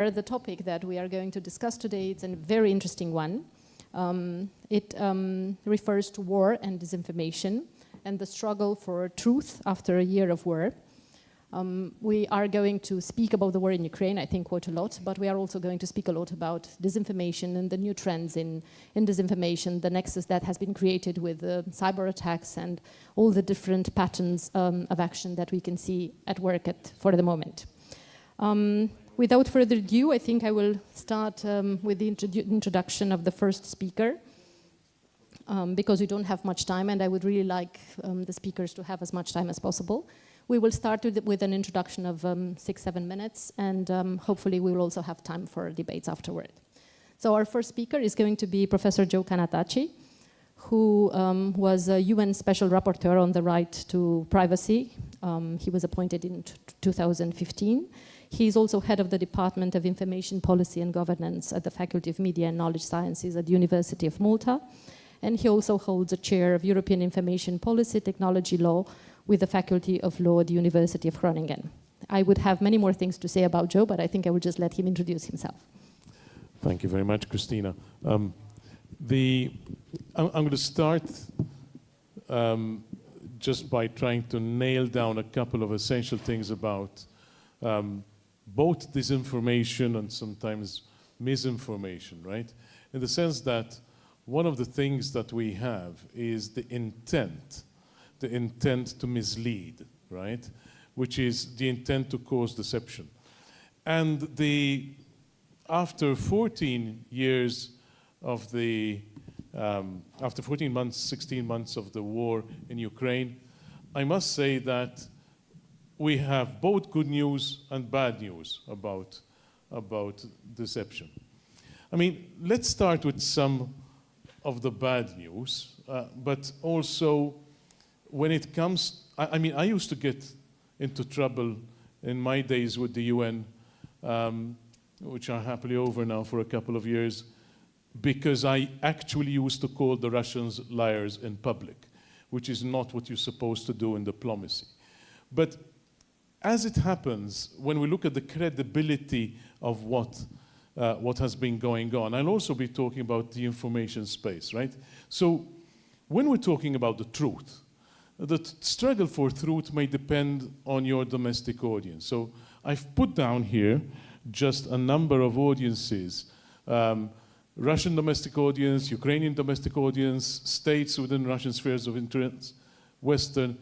The topic that we are going to discuss today, it's a very interesting one. It refers to war and disinformation and the struggle for truth after a year of war. We are going to speak about the war in Ukraine, I think quite a lot, but we are also going to speak a lot about disinformation and the new trends in disinformation, the nexus that has been created with cyber attacks and all the different patterns of action that we can see at work for the moment. Without further ado, I think I will start with the introduction of the first speaker, because we don't have much time and I would really like the speakers to have as much time as possible. We will start with an introduction of 6-7 minutes, and hopefully we will also have time for debates afterward. So our first speaker is going to be Professor Joe CANNATACI, who was a UN Special Rapporteur on the right to privacy. He was appointed in 2015. He is also head of the Department of Information Policy and Governance at the Faculty of Media and Knowledge Sciences at the University of Malta. And he also holds a chair of European Information Policy Technology Law with the Faculty of Law at the University of Groningen. I would have many more things to say about Joe, but I think I will just let him introduce himself. Thank you very much, Cristina. I'm going to start just by trying to nail down a couple of essential things about both disinformation and sometimes misinformation, right? In the sense that one of the things that we have is the intent to mislead, right? Which is the intent to cause deception. And after 14 years of after 14 months, 16 months of the war in Ukraine, I must say that we have both good news and bad news about deception. I mean, let's start with some of the bad news, but also when it comes, I mean, I used to get into trouble in my days with the UN, which are happily over now for a couple of years, because I actually used to call the Russians liars in public, which is not what you're supposed to do in diplomacy. But as it happens, when we look at the credibility of what has been going on, I'll also be talking about the information space, right? So when we're talking about the truth, the struggle for truth may depend on your domestic audience. So I've put down here just a number of audiences. Russian domestic audience, Ukrainian domestic audience, states within Russian spheres of influence, Western.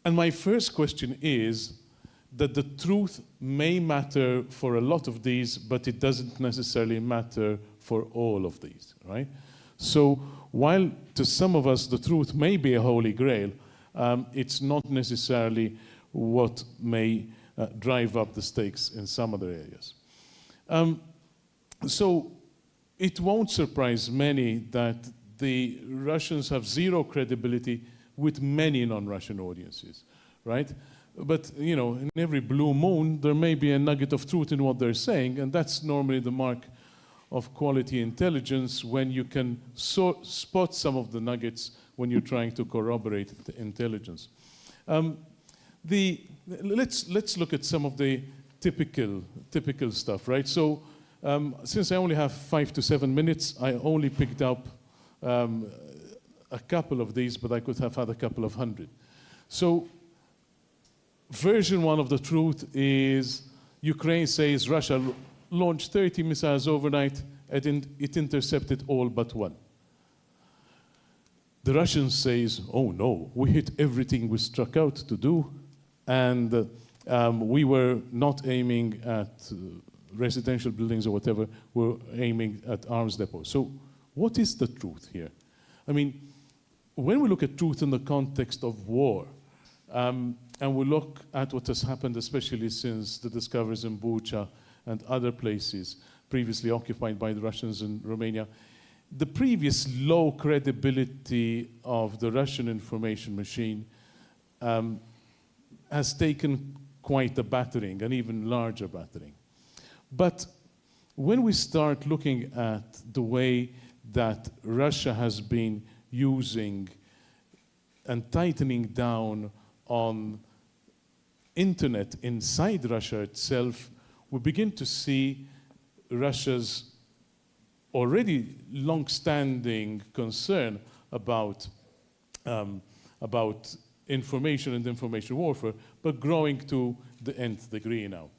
And my first question is that the truth may matter for a lot of these, but it doesn't necessarily matter for all of these, right? So while to some of us the truth may be a holy grail, it's not necessarily what may drive up the stakes in some other areas. So it won't surprise many that the Russians have zero credibility with many non-Russian audiences, right? But, you know, in every blue moon, there may be a nugget of truth in what they're saying, and that's normally the mark of quality intelligence, when you can spot some of the nuggets when you're trying to corroborate the intelligence. Let's look at some of the typical stuff, right? So since I only have 5 to 7 minutes, I only picked up a couple of these, but I could have had a couple of hundred. So version one of the truth is Ukraine says Russia launched 30 missiles overnight and it intercepted all but one. The Russians says, oh no, we hit everything we struck out to do, and we were not aiming at residential buildings or whatever, we're aiming at arms depots. So what is the truth here? I mean, when we look at truth in the context of war, and we look at what has happened, especially since the discoveries in Bucha and other places previously occupied by the Russians in Romania, the previous low credibility of the Russian information machine has taken quite a battering, an even larger battering. But when we start looking at the way that Russia has been using and tightening down on internet inside Russia itself, we begin to see Russia's already long-standing concern about information and information warfare, but growing to the nth degree now.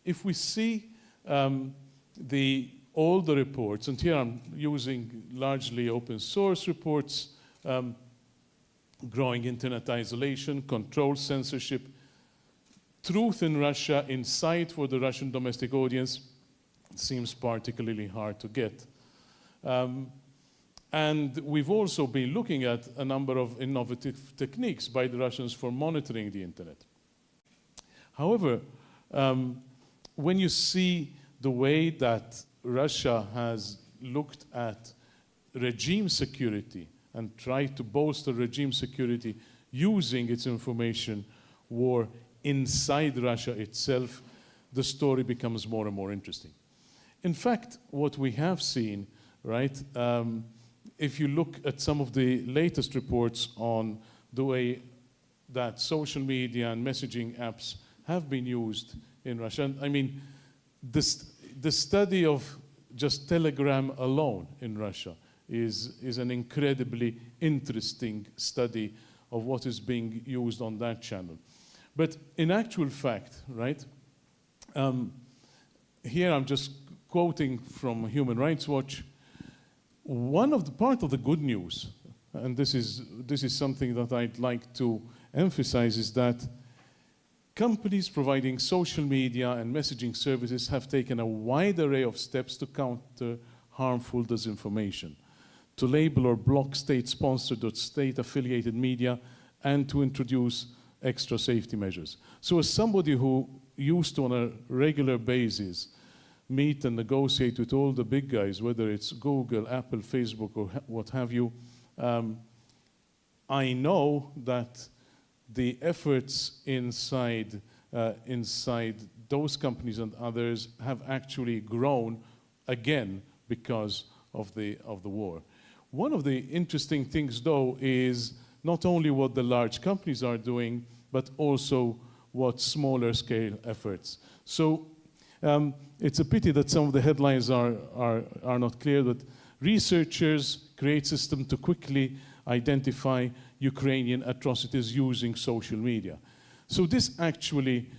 If we see all the reports, and here I'm using largely open source reports, growing internet isolation, controlled censorship, truth in Russia, insight for the Russian domestic audience, seems particularly hard to get. And we've also been looking at a number of innovative techniques by the Russians for monitoring the internet. However, when you see the way that Russia has looked at regime security and tried to bolster regime security using its information war inside Russia itself, the story becomes more and more interesting. In fact, what we have seen, right, if you look at some of the latest reports on the way that social media and messaging apps have been used in Russia, and I mean, the study of just Telegram alone in Russia is an incredibly interesting study of what is being used on that channel. But in actual fact, right, here I'm just quoting from Human Rights Watch. Part of the good news, and this is something that I'd like to emphasize, is that companies providing social media and messaging services have taken a wide array of steps to counter harmful disinformation, to label or block state-sponsored or state-affiliated media, and to introduce extra safety measures. So as somebody who used to, on a regular basis, meet and negotiate with all the big guys, whether it's Google, Apple, Facebook, or what have you, I know that the efforts inside those companies and others have actually grown again because of the war. One of the interesting things, though, is not only what the large companies are doing, but also what smaller scale efforts. So it's a pity that some of the headlines are not clear, that researchers create systems to quickly identify Ukrainian atrocities using social media. So this actually,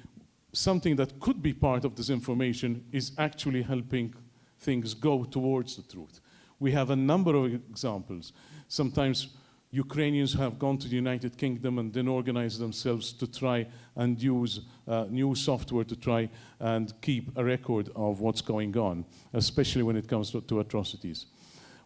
something that could be part of disinformation, is actually helping things go towards the truth. We have a number of examples. Sometimes Ukrainians have gone to the United Kingdom and then organized themselves to try and use new software to try and keep a record of what's going on, especially when it comes to atrocities.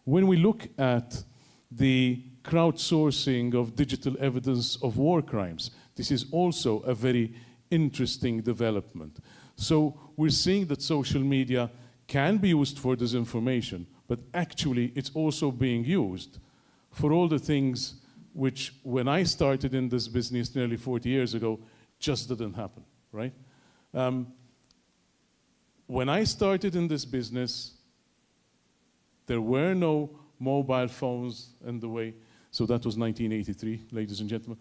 When we look at the crowdsourcing of digital evidence of war crimes, this is also a very interesting development. So we're seeing that social media can be used for disinformation, but actually it's also being used for all the things which, when I started in this business nearly 40 years ago, just didn't happen, right? When I started in this business, there were no mobile phones in the way, so that was 1983, ladies and gentlemen.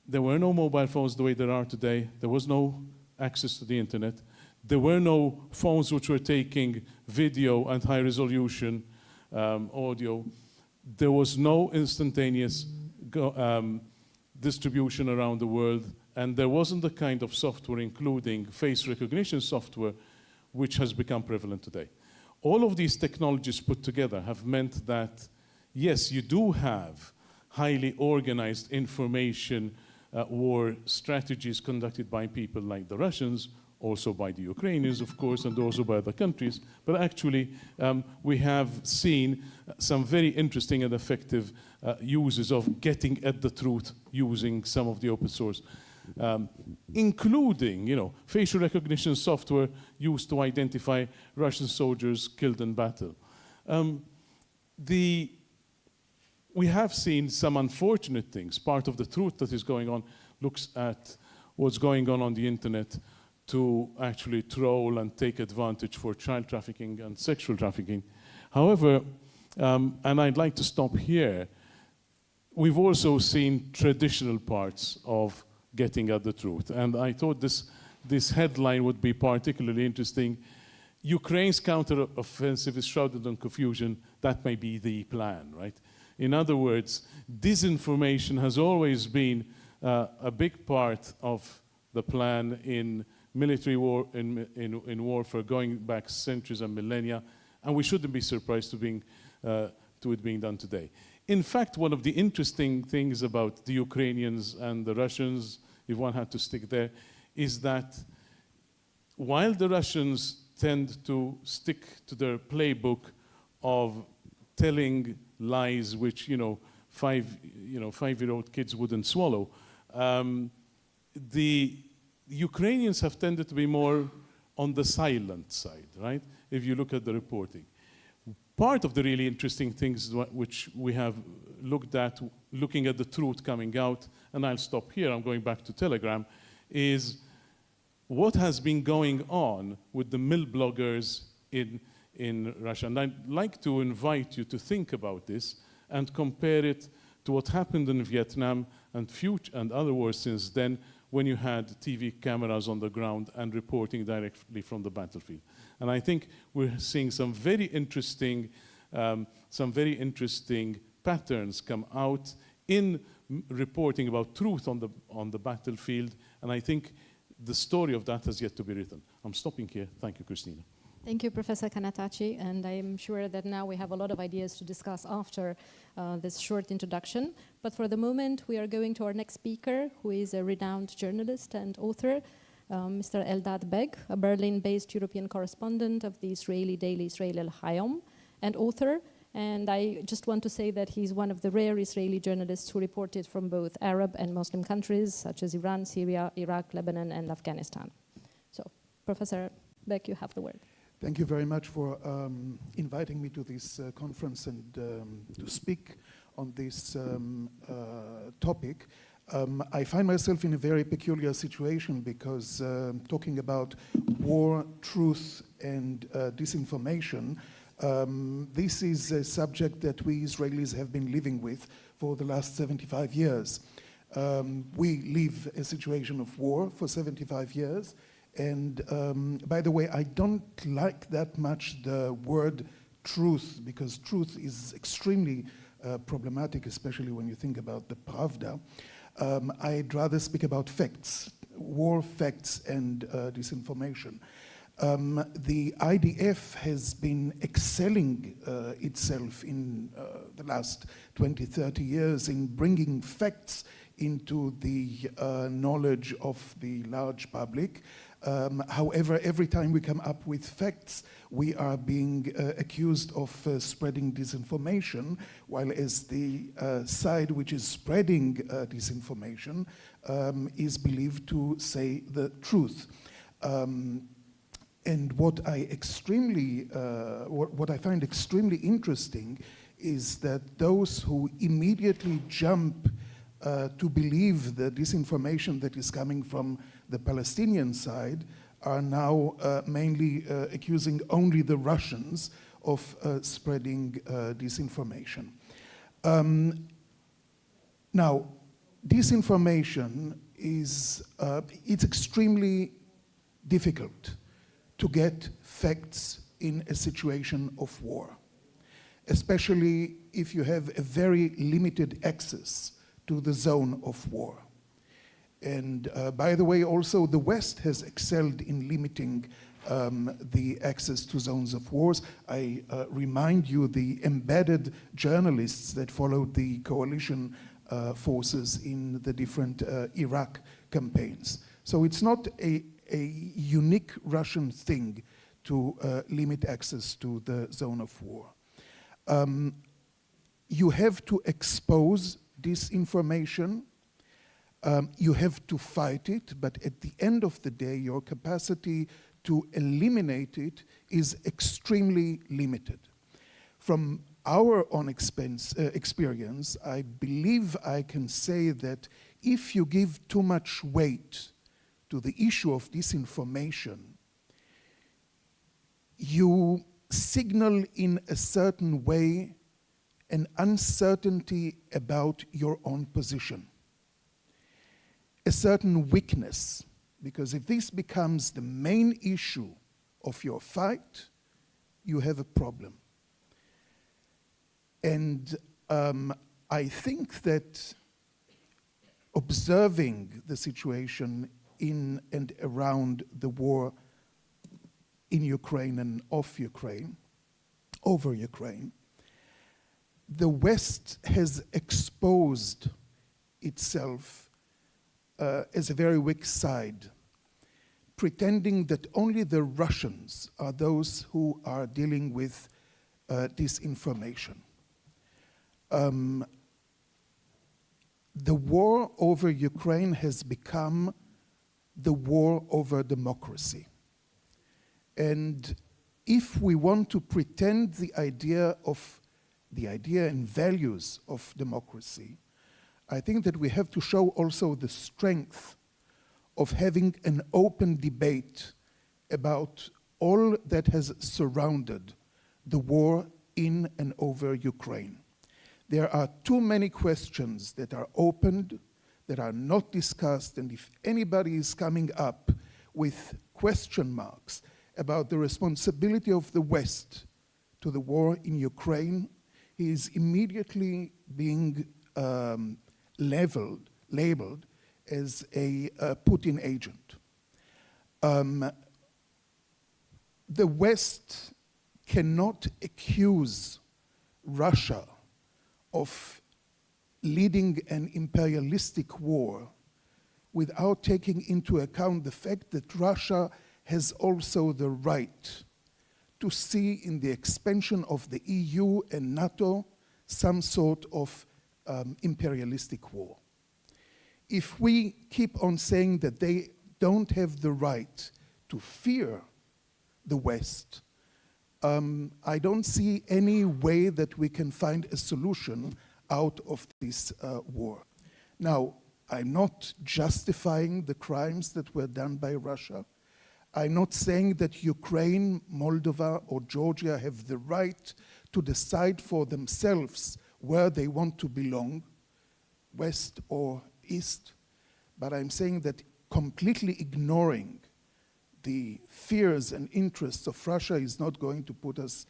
There were no mobile phones the way there are today. There was no access to the internet. There were no phones which were taking video and high resolution audio. There was no instantaneous distribution around the world, and there wasn't the kind of software, including face recognition software, which has become prevalent today. All of these technologies put together have meant that, yes, you do have highly organized information war strategies conducted by people like the Russians, also by the Ukrainians, of course, and also by other countries. But actually, we have seen some very interesting and effective uses of getting at the truth using some of the open source, including, facial recognition software used to identify Russian soldiers killed in battle. We have seen some unfortunate things. Part of the truth that is going on looks at what's going on the internet to actually troll and take advantage for child trafficking and sexual trafficking. However, and I'd like to stop here, we've also seen traditional parts of getting at the truth. And I thought this headline would be particularly interesting Ukraine's counter-offensive is shrouded in confusion. That may be the plan, right? In other words, disinformation has always been a big part of the plan in military war, in warfare, going back centuries and millennia, and we shouldn't be surprised to it being done today. In fact, one of the interesting things about the Ukrainians and the Russians, if one had to stick there, is that while the Russians tend to stick to their playbook of telling lies which, five-year-old kids wouldn't swallow, the Ukrainians have tended to be more on the silent side, right? If you look at the reporting. Part of the really interesting things which we have looked at, looking at the truth coming out, and I'll stop here, I'm going back to Telegram, is what has been going on with the mill bloggers in Russia. And I'd like to invite you to think about this and compare it to what happened in Vietnam and other wars since then, when you had TV cameras on the ground and reporting directly from the battlefield. And I think we're seeing some very interesting patterns come out in reporting about truth on the battlefield. And I think the story of that has yet to be written. I'm stopping here. Thank you, Cristina. Thank you, Professor CANNATACI, and I am sure that now we have a lot of ideas to discuss after this short introduction. But for the moment, we are going to our next speaker, who is a renowned journalist and author, Mr. Eldad BECK, a Berlin-based European correspondent of the Israeli daily Israel Hayom, and author. And I just want to say that he's one of the rare Israeli journalists who reported from both Arab and Muslim countries, such as Iran, Syria, Iraq, Lebanon, and Afghanistan. So, Professor BECK, you have the word. Thank you very much for inviting me to this conference and to speak on this topic. I find myself in a very peculiar situation because talking about war, truth, and disinformation, this is a subject that we Israelis have been living with for the last 75 years. We live a situation of war for 75 years. And by the way, I don't like that much the word truth, because truth is extremely problematic, especially when you think about the Pravda. I'd rather speak about facts, war, facts, and disinformation. The IDF has been excelling itself in the last 20, 30 years in bringing facts into the knowledge of the large public. However, every time we come up with facts, we are being accused of spreading disinformation, while as the side which is spreading disinformation is believed to say the truth. And what I find extremely interesting is that those who immediately jump to believe the disinformation that is coming from the Palestinian side are now mainly accusing only the Russians of spreading disinformation. Now, disinformation is, it's extremely difficult to get facts in a situation of war, especially if you have a very limited access to the zone of war. And by the way, also the West has excelled in limiting the access to zones of wars. I remind you the embedded journalists that followed the coalition forces in the different Iraq campaigns. So it's not a unique Russian thing to limit access to the zone of war. You have to expose disinformation. You have to fight it, but at the end of the day, your capacity to eliminate it is extremely limited. From our own experience, I believe I can say that if you give too much weight to the issue of disinformation, you signal in a certain way an uncertainty about your own position, a certain weakness, because if this becomes the main issue of your fight, you have a problem. And I think that observing the situation in and around the war in Ukraine and over Ukraine, the West has exposed itself as a very weak side, pretending that only the Russians are those who are dealing with disinformation. The war over Ukraine has become the war over democracy. And if we want to pretend the idea and values of democracy, I think that we have to show also the strength of having an open debate about all that has surrounded the war in and over Ukraine. There are too many questions that are opened, that are not discussed, and if anybody is coming up with question marks about the responsibility of the West to the war in Ukraine, he is immediately being labeled as a Putin agent. The West cannot accuse Russia of leading an imperialistic war without taking into account the fact that Russia has also the right to see in the expansion of the EU and NATO some sort of imperialistic war. If we keep on saying that they don't have the right to fear the West, I don't see any way that we can find a solution out of this war. Now, I'm not justifying the crimes that were done by Russia. I'm not saying that Ukraine, Moldova, or Georgia have the right to decide for themselves where they want to belong, West or East, but I'm saying that completely ignoring the fears and interests of Russia is not going to put us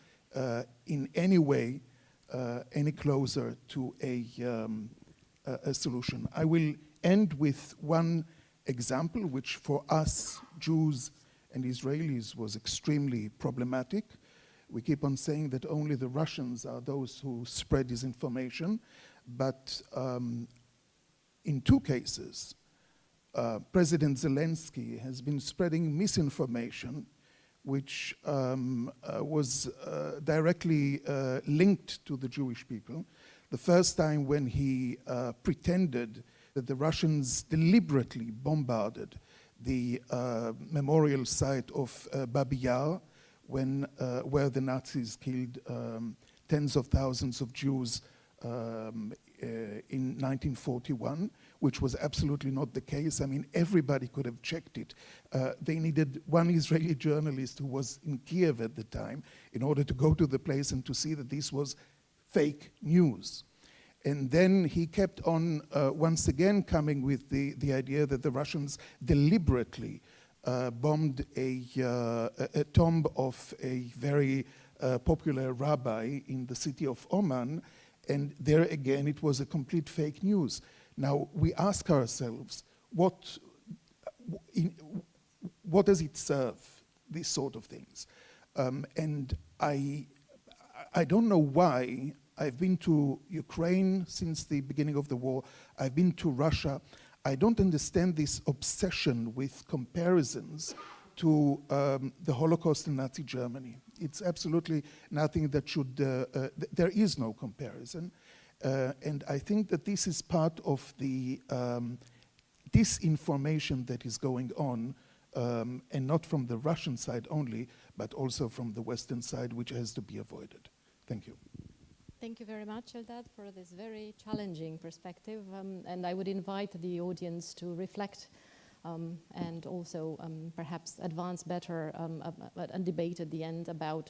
in any way any closer to a solution. I will end with one example, which for us, Jews and Israelis, was extremely problematic. We keep on saying that only the Russians are those who spread disinformation, but in two cases, President Zelensky has been spreading misinformation, which was directly linked to the Jewish people. The first time when he pretended that the Russians deliberately bombarded the memorial site of Babi Yar, where the Nazis killed tens of thousands of Jews in 1941, which was absolutely not the case. I mean, everybody could have checked it. They needed one Israeli journalist who was in Kiev at the time in order to go to the place and to see that this was fake news. And then he kept on once again coming with the idea that the Russians deliberately bombed a tomb of a very popular rabbi in the city of Oman, and there again it was a complete fake news. Now we ask ourselves, what does it serve, these sort of things? And I don't know why. I've been to Ukraine since the beginning of the war. I've been to Russia. I don't understand this obsession with comparisons to the Holocaust in Nazi Germany. It's absolutely nothing that should, there is no comparison. And I think that this is part of the disinformation that is going on, and not from the Russian side only, but also from the Western side, which has to be avoided. Thank you. Thank you very much, Eldad, for this very challenging perspective. And I would invite the audience to reflect and also perhaps advance better a debate at the end about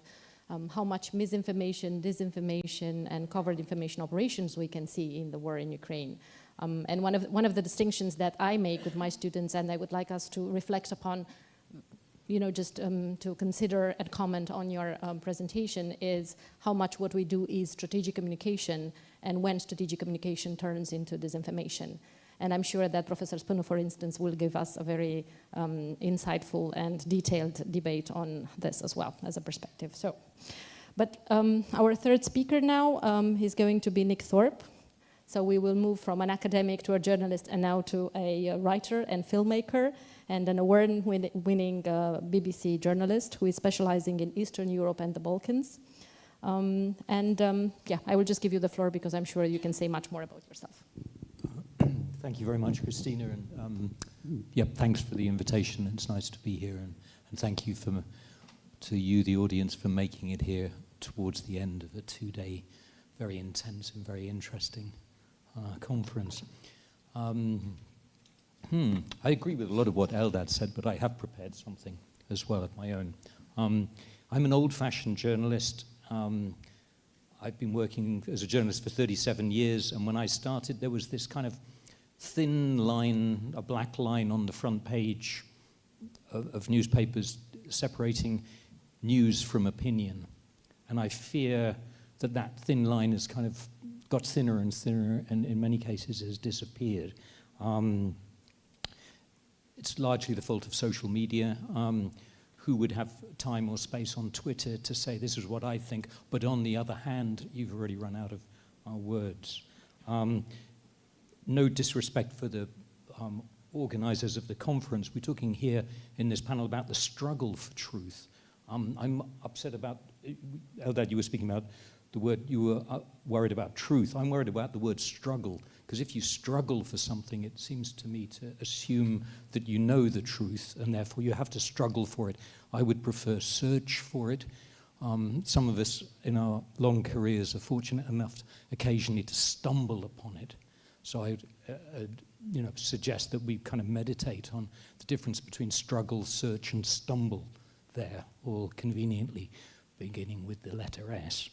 how much misinformation, disinformation, and covered information operations we can see in the war in Ukraine. And one of the distinctions that I make with my students, and I would like us to reflect upon just to consider and comment on your presentation is how much what we do is strategic communication and when strategic communication turns into disinformation. And I'm sure that Professor SPΗNU, for instance, will give us a very insightful and detailed debate on this as well as a perspective. So, but our third speaker now is going to be Nick Thorpe. So we will move from an academic to a journalist and now to a writer and filmmaker and an award-winning BBC journalist who is specializing in Eastern Europe and the Balkans. Yeah, I will just give you the floor because I'm sure you can say much more about yourself. Thank you very much, Cristina, and thanks for the invitation. It's nice to be here, and thank you to you, the audience, for making it here towards the end of a two-day, very intense and very interesting conference. I agree with a lot of what Eldad said, but I have prepared something as well of my own. I'm an old-fashioned journalist. I've been working as a journalist for 37 years, and when I started, there was this kind of thin line, a black line on the front page of newspapers separating news from opinion. And I fear that that thin line has kind of got thinner and thinner, and in many cases has disappeared. It's largely the fault of social media. Who would have time or space on Twitter to say this is what I think, but on the other hand, you've already run out of words. No disrespect for the organizers of the conference. We're talking here in this panel about the struggle for truth. I'm upset about, Eldad, you were speaking about the word, you were worried about truth. I'm worried about the word struggle, because if you struggle for something, it seems to me to assume that you know the truth, and therefore you have to struggle for it. I would prefer search for it. Some of us in our long careers are fortunate enough occasionally to stumble upon it. So I suggest that we kind of meditate on the difference between struggle, search, and stumble there, all conveniently beginning with the letter S.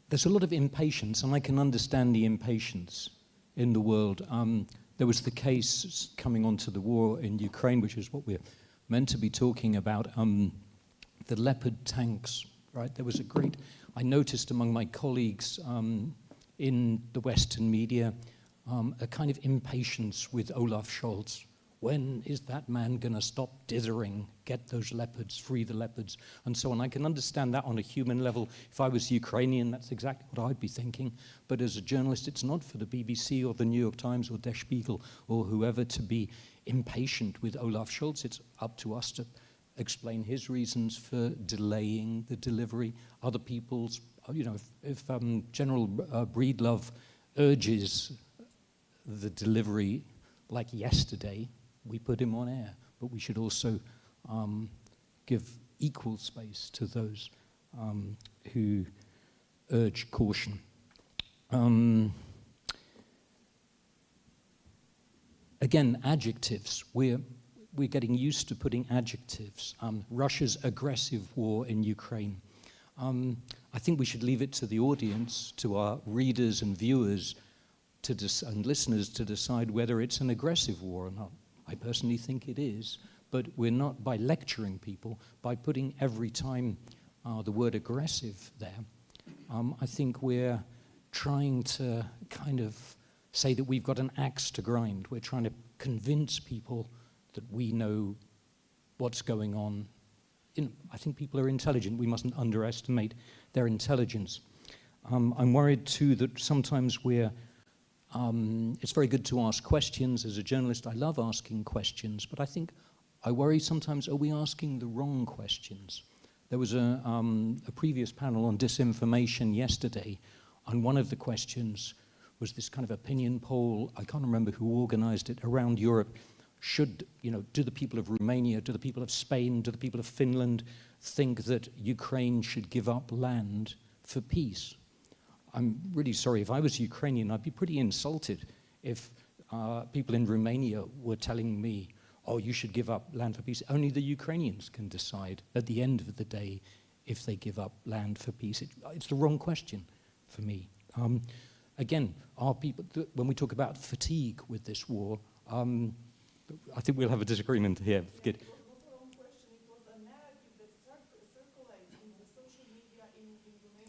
There's a lot of impatience, and I can understand the impatience in the world. There was the case coming onto the war in Ukraine, which is what we're meant to be talking about, the Leopard tanks, right? There was I noticed among my colleagues in the Western media a kind of impatience with Olaf Scholz. When is that man going to stop dithering, get those leopards, free the leopards, and so on? I can understand that on a human level. If I was Ukrainian, that's exactly what I'd be thinking. But as a journalist, it's not for the BBC or the New York Times or Der Spiegel or whoever to be impatient with Olaf Scholz. It's up to us to explain his reasons for delaying the delivery. Other people's, if General Breedlove urges the delivery like yesterday, we put him on air, but we should also give equal space to those who urge caution. Again, adjectives. We're getting used to putting adjectives. Russia's aggressive war in Ukraine. I think we should leave it to the audience, to our readers and viewers and listeners to decide whether it's an aggressive war or not. I personally think it is, but we're not, by lecturing people, by putting every time the word aggressive there, I think we're trying to kind of say that we've got an axe to grind. We're trying to convince people that we know what's going on. I think people are intelligent. We mustn't underestimate their intelligence. I'm worried too that sometimes it's very good to ask questions. As a journalist, I love asking questions, but I worry sometimes, are we asking the wrong questions? There was a previous panel on disinformation yesterday, and one of the questions was this kind of opinion poll. I can't remember who organized it around Europe. Do the people of Romania, do the people of Spain, do the people of Finland think that Ukraine should give up land for peace? I'm really sorry, if I was Ukrainian, I'd be pretty insulted if people in Romania were telling me, oh, you should give up land for peace. Only the Ukrainians can decide at the end of the day if they give up land for peace. It's the wrong question for me. again, our people, when we talk about fatigue with this war, I think we'll have a disagreement here. Good.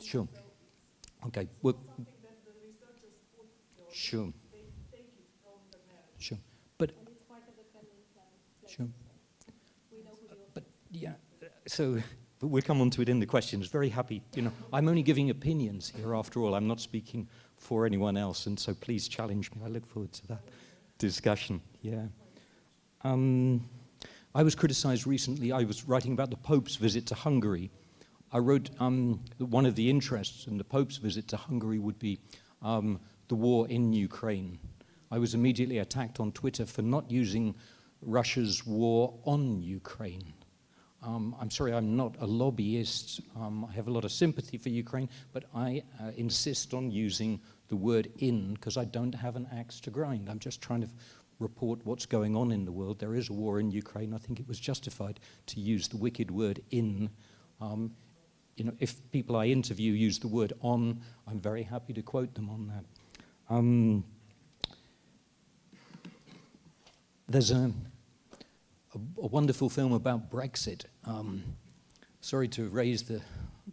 Sure. Okay. Well, sure. Sure. But sure. But yeah. So we'll come on to it in the questions. Very happy. You know, I'm only giving opinions here. After all, I'm not speaking for anyone else, and so please challenge me. I look forward to that discussion. Yeah. I was criticized recently. I was writing about the Pope's visit to Hungary. I wrote that one of the interests in the Pope's visit to Hungary would be the war in Ukraine. I was immediately attacked on Twitter for not using Russia's war on Ukraine. I'm sorry, I'm not a lobbyist. I have a lot of sympathy for Ukraine, but I insist on using the word in because I don't have an axe to grind. I'm just trying to report what's going on in the world. There is a war in Ukraine. I think it was justified to use the wicked word in. You know, if people I interview use the word on, I'm very happy to quote them on that. There's a wonderful film about Brexit. Sorry to raise the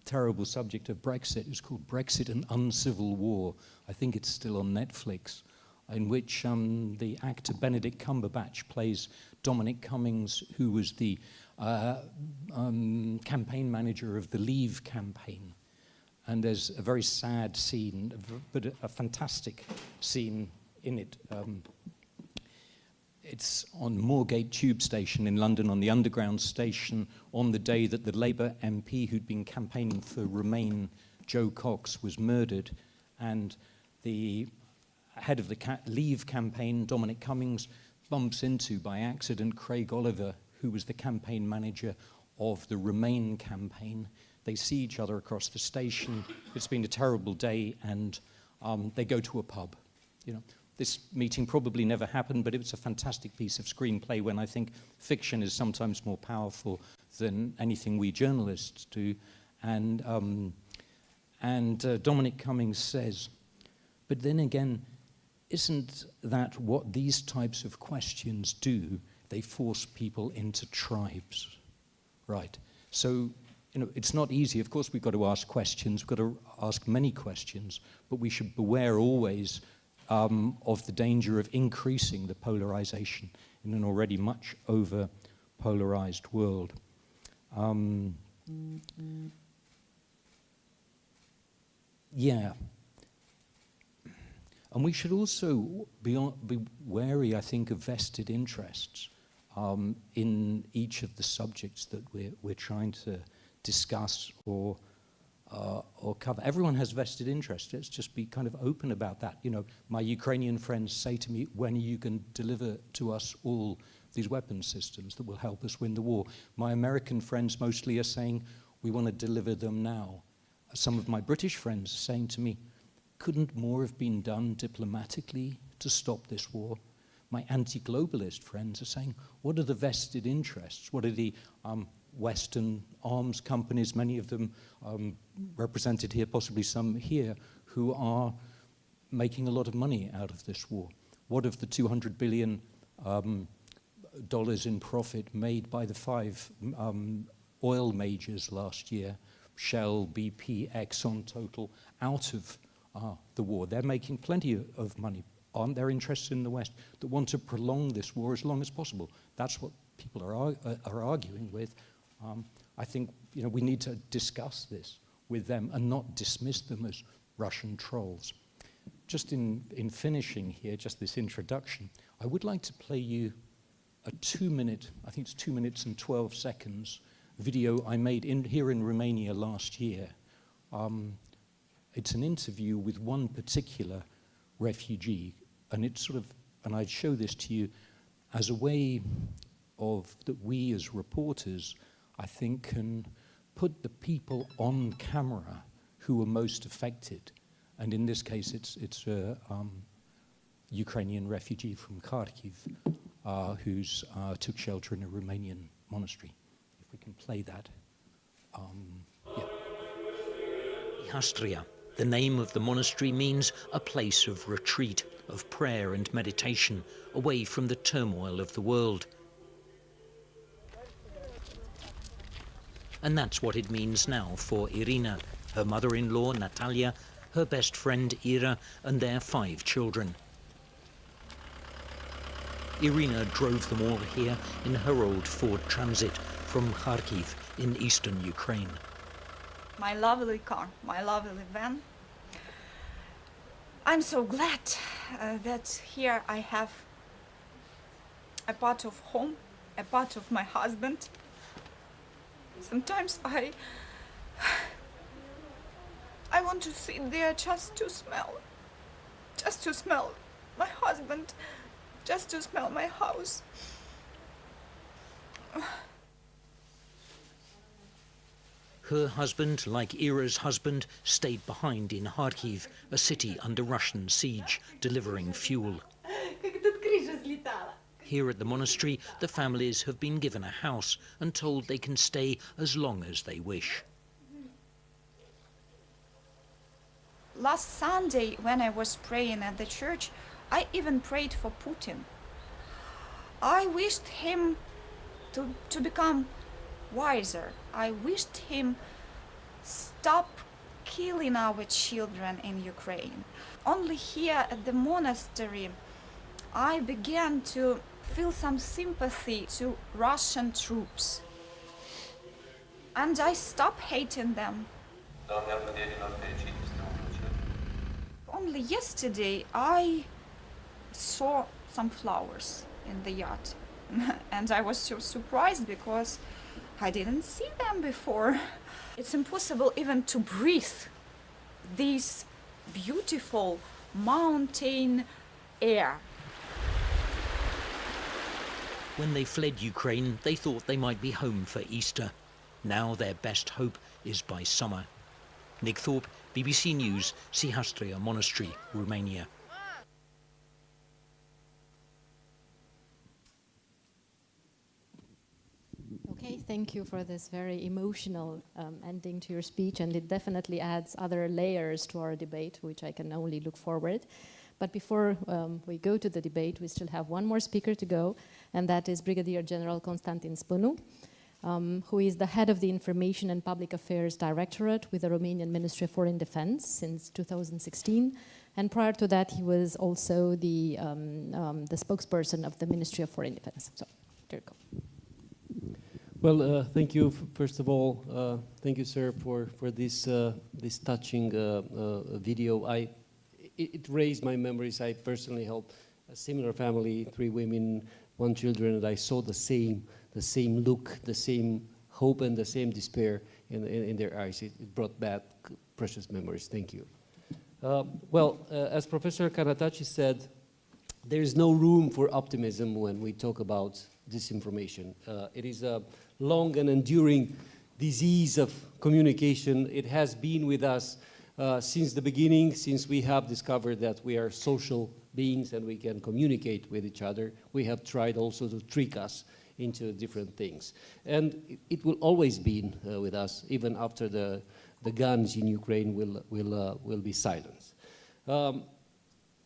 terrible subject of Brexit. It's called Brexit, an Uncivil War. I think it's still on Netflix, in which the actor Benedict Cumberbatch plays Dominic Cummings, who was the campaign manager of the Leave campaign. And there's a very sad scene, but a fantastic scene in it. It's on Moorgate Tube Station in London, on the Underground station, on the day that the Labour MP who'd been campaigning for Remain, Joe Cox, was murdered. And the head of the Leave campaign, Dominic Cummings, bumps into, by accident, Craig Oliver, who was the campaign manager of the Remain campaign. They see each other across the station. It's been a terrible day, and they go to a pub. You know, this meeting probably never happened, but it was a fantastic piece of screenplay when I think fiction is sometimes more powerful than anything we journalists do. And Dominic Cummings says, but then again, isn't that what these types of questions do? They force people into tribes, right? So, you know, it's not easy. Of course, we've got to ask questions. We've got to ask many questions, but we should beware always of the danger of increasing the polarization in an already much over-polarized world. Yeah. And we should also be wary, I think, of vested interests in each of the subjects that we're trying to discuss or cover. Everyone has vested interest. Let's just be kind of open about that. You know, my Ukrainian friends say to me, when are you going to deliver to us all these weapon systems that will help us win the war? My American friends mostly are saying, we want to deliver them now. Some of my British friends are saying to me, couldn't more have been done diplomatically to stop this war? My anti-globalist friends are saying, what are the vested interests? What are the Western arms companies, many of them represented here, possibly some here, who are making a lot of money out of this war? What of the $200 billion in profit made by the 5 oil majors last year, Shell, BP, Exxon, Total, out of the war? They're making plenty of money. Aren't there interests in the West that want to prolong this war as long as possible? That's what people are arguing with. I think, you know, we need to discuss this with them and not dismiss them as Russian trolls. Just in finishing here, just this introduction, I would like to play you a 2-minute, I think it's 2 minutes and 12 seconds, video I made here in Romania last year. It's an interview with one particular refugee, and it's sort of, and I'd show this to you as a way of that we as reporters, I think, can put the people on camera who are most affected. And in this case, it's a Ukrainian refugee from Kharkiv who's took shelter in a Romanian monastery. If we can play that. Yeah. Austria, The name of the monastery means a place of retreat, of prayer and meditation, away from the turmoil of the world. And that's what it means now for Irina, her mother-in-law Natalia, her best friend Ira, and their 5 children. Irina drove them all here in her old Ford Transit from Kharkiv in eastern Ukraine. My lovely car, my lovely van. I'm so glad that here I have a part of home, a part of my husband. Sometimes I want to sit there just to smell my husband, just to smell my house. Her husband, like Ira's husband, stayed behind in Kharkiv, a city under Russian siege, delivering fuel. Here at the monastery, the families have been given a house and told they can stay as long as they wish. Last Sunday, when I was praying at the church, I even prayed for Putin. I wished him to become wiser. I wished him stop killing our children in Ukraine. Only here at the monastery, I began to feel some sympathy to Russian troops. And I stopped hating them. Only yesterday I saw some flowers in the yard. And I was so surprised because I didn't see them before. It's impossible even to breathe this beautiful mountain air. When they fled Ukraine, they thought they might be home for Easter. Now their best hope is by summer. Nick Thorpe, BBC News, Sihastria Monastery, Romania. Okay, thank you for this very emotional ending to your speech, and it definitely adds other layers to our debate, which I can only look forward. But before we go to the debate, we still have one more speaker to go, and that is Brigadier General Constantin SPÜNU, who is the head of the Information and Public Affairs Directorate with the Romanian Ministry of Foreign Defense since 2016. And prior to that, he was also the spokesperson of the Ministry of Foreign Defense. So, there you go. Well, thank you. First of all, thank you, sir, for this this touching video. It raised my memories. I personally helped a similar family, 3 women, 1 children, and I saw the same look, the same hope, and the same despair in their eyes. It brought back precious memories. Thank you. As Professor CANNATACI said, there is no room for optimism when we talk about disinformation. It is a long and enduring disease of communication. It has been with us since the beginning, since we have discovered that we are social beings and we can communicate with each other. We have tried also to trick us into different things. And it will always be with us, even after the guns in Ukraine will be silenced.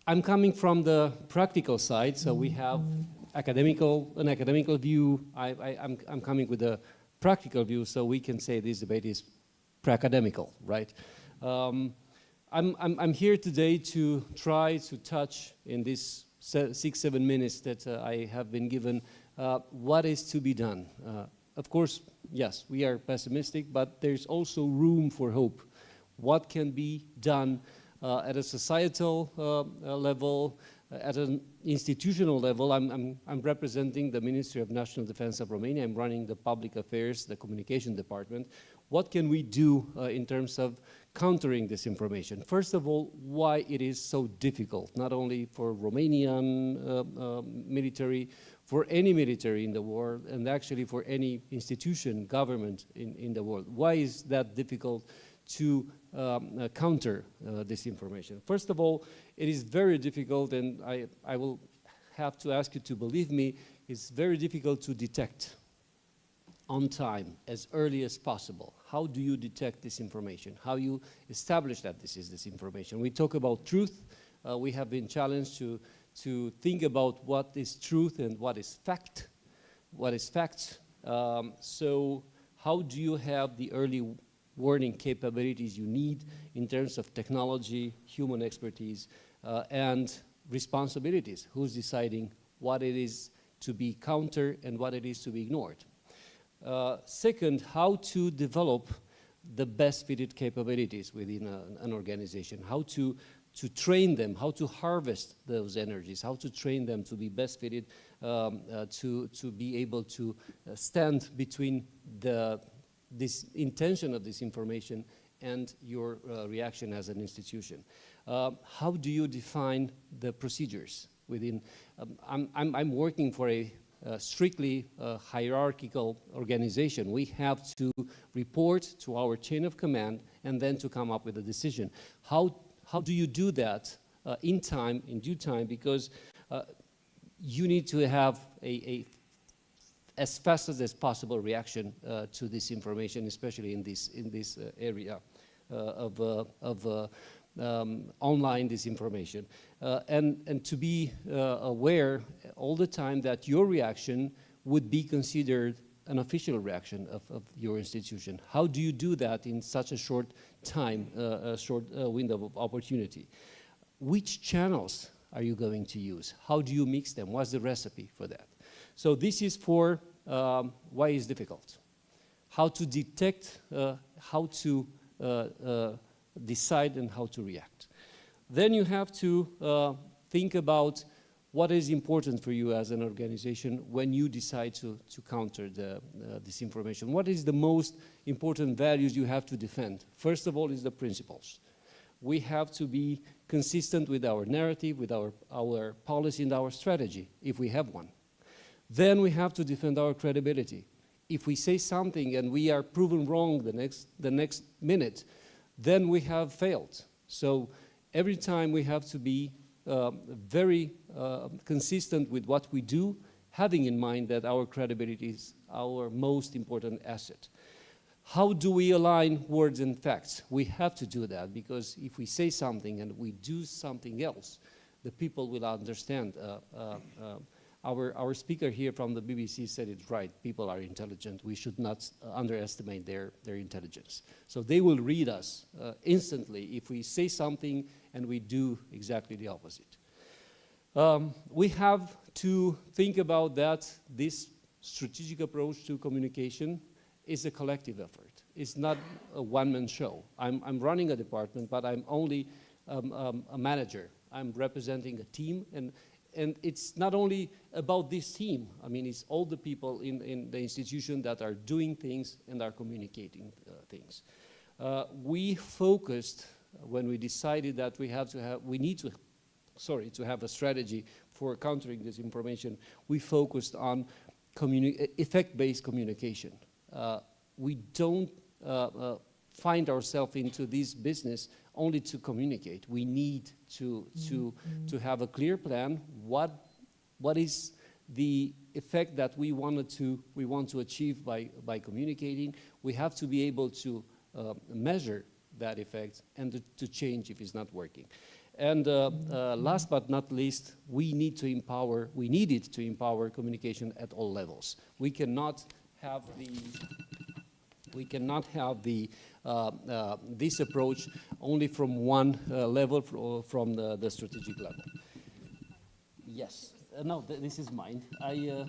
I'm coming from the practical side, so we have an academical view. I'm coming with a practical view, so we can say this debate is pre-academical, right? I'm here today to try to touch in these 6-7 minutes that I have been given what is to be done. Of course, yes, we are pessimistic, but there's also room for hope. What can be done at a societal level, at an institutional level? I'm representing the Ministry of National Defense of Romania. I'm running the public affairs, the communication department. What can we do in terms of countering disinformation? First of all, why it is so difficult, not only for Romanian military, for any military in the world, and actually for any institution, government in the world. Why is that difficult to counter disinformation? First of all, it is very difficult, and I will have to ask you to believe me, it's very difficult to detect. on time, as early as possible? How do you detect disinformation? How you establish that this is disinformation? We talk about truth. We have been challenged to think about what is truth and what is fact. So how do you have the early warning capabilities you need in terms of technology, human expertise, and responsibilities? Who's deciding what it is to be countered and what it is to be ignored? Second, how to develop the best fitted capabilities within an organization, how to train them, how to harvest those energies, how to train them to be best fitted to be able to stand between this intention of this information and your reaction as an institution. How do you define the procedures within? I'm working for a strictly hierarchical organization. We have to report to our chain of command and then to come up with a decision. How do you do that in due time? Because you need to have as fast as possible reaction to this information, especially in this area of online disinformation, and to be aware all the time that your reaction would be considered an official reaction of your institution. How do you do that in such a short time, a short window of opportunity? Which channels are you going to use? How do you mix them? What's the recipe for that? So this is for why it's difficult. How to detect, how to decide and how to react. Then you have to think about what is important for you as an organization when you decide to counter disinformation. What is the most important values you have to defend? First of all is the principles. We have to be consistent with our narrative, with our policy and our strategy, if we have one. Then we have to defend our credibility. If we say something and we are proven wrong the next minute, then we have failed. So every time we have to be very consistent with what we do, having in mind that our credibility is our most important asset. How do we align words and facts? We have to do that, because if we say something and we do something else, the people will understand. Our speaker here from the BBC said it right. People are intelligent. We should not underestimate their intelligence. So they will read us instantly if we say something and we do exactly the opposite. We have to think about that this strategic approach to communication is a collective effort. It's not a one-man show. I'm running a department, but I'm only a manager. I'm representing a team, and it's not only about this team. I mean, it's all the people in the institution that are doing things and are communicating things. We focused when we decided that we need to have a strategy for countering disinformation. We focused on effect-based communication. We don't find ourselves into this business only to communicate. We need to have a clear plan. What is the effect that we want to achieve by communicating? We have to be able to measure that effect and to change if it's not working. And last but not least, we needed to empower communication at all levels. We cannot have this approach only from one level, from the strategic level. Yes, no, this is mine. I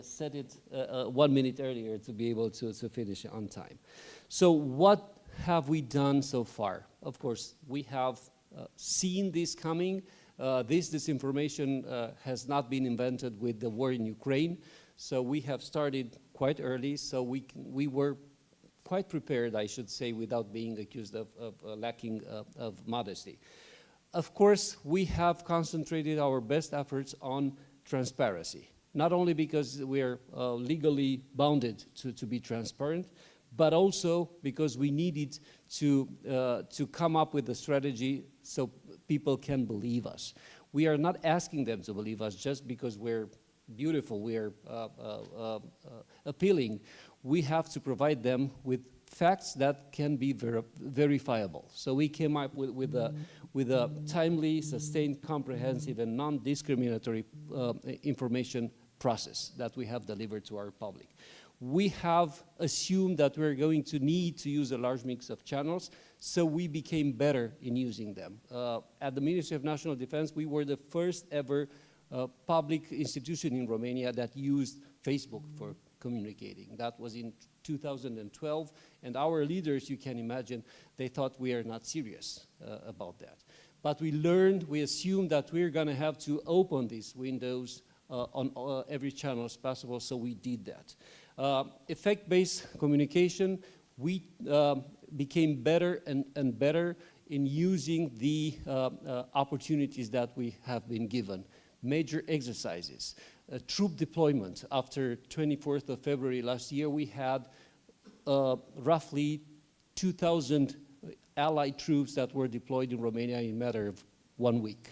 said it 1 minute earlier to be able to finish on time. So what have we done so far? Of course, we have seen this coming. This disinformation has not been invented with the war in Ukraine. So we have started quite early. So we were quite prepared, I should say, without being accused of lacking of modesty. Of course, we have concentrated our best efforts on transparency, not only because we are legally bounded to be transparent, but also because we needed to come up with a strategy so people can believe us. We are not asking them to believe us just because we're beautiful, we are appealing, we have to provide them with facts that can be verifiable. So we came up with a timely, sustained, comprehensive, and non-discriminatory information process that we have delivered to our public. We have assumed that we're going to need to use a large mix of channels, so we became better in using them. At the Ministry of National Defense, we were the first ever public institution in Romania that used Facebook for communicating. That was in 2012, and our leaders, you can imagine, they thought we are not serious about that. But we learned, we assumed that we're going to have to open these windows on every channel as possible, so we did that. Effect-based communication, we became better and better in using the opportunities that we have been given. Major exercises, troop deployment. After 24th of February last year, we had roughly 2,000 allied troops that were deployed in Romania in a matter of 1 week.